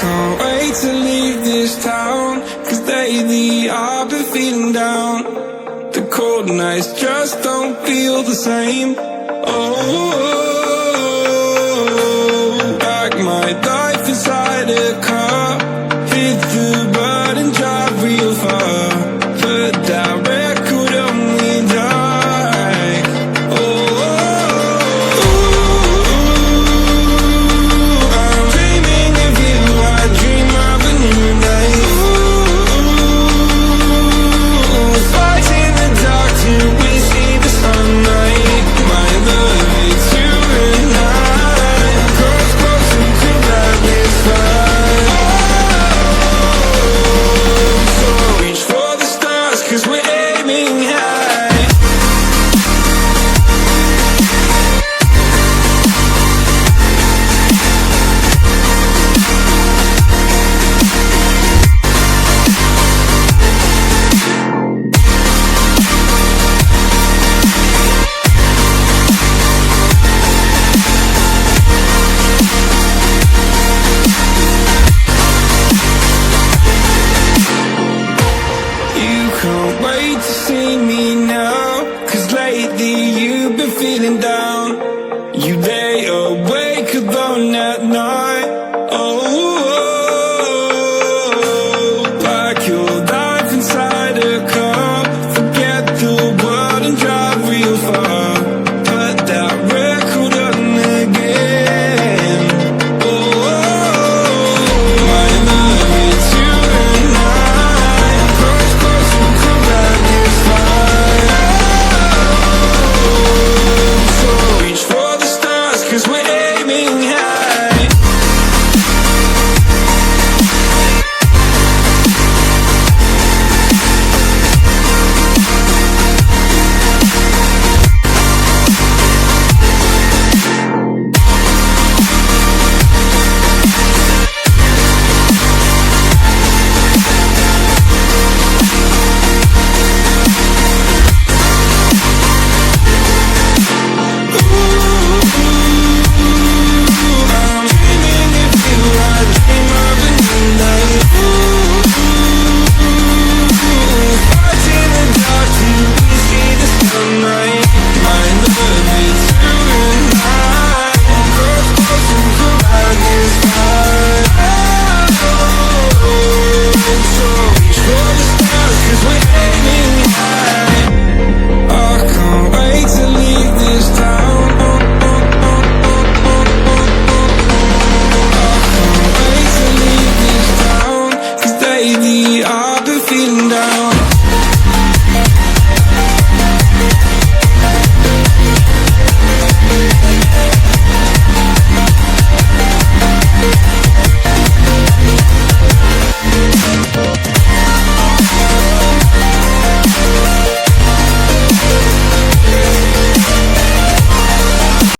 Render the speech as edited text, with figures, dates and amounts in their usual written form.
can't wait to leave this town, 'cause lately I've been feeling down. The cold nights just don't feel the same. Oh, like my life inside a car, hit the button, drive real far, put that record on me, die. Oh, I'm dreaming of you, I dream of a new day. Fight in the dark till we see the sunlight. My love, it's you and I, cross closer to that is fine. So reach for the stars, 'cause we're aiming high. You can't wait to see me now, 'cause lately you've been feeling down. You lay awake alone at night. Oh, like your life inside a car, forget the world and drive real far, put that record on again. Oh, my love, it's you and I, cross closer to that is fine. So reach for the stars, 'cause we're aiming high. I'm dreaming of you, I dream of a new life. Fight in the dark till we see the sunlight. My love, it's you and I, cross closer to that is fine. So reach for the stars, 'cause we're aiming high. I can't wait to leave this town. Wait to leave this town, 'cause lately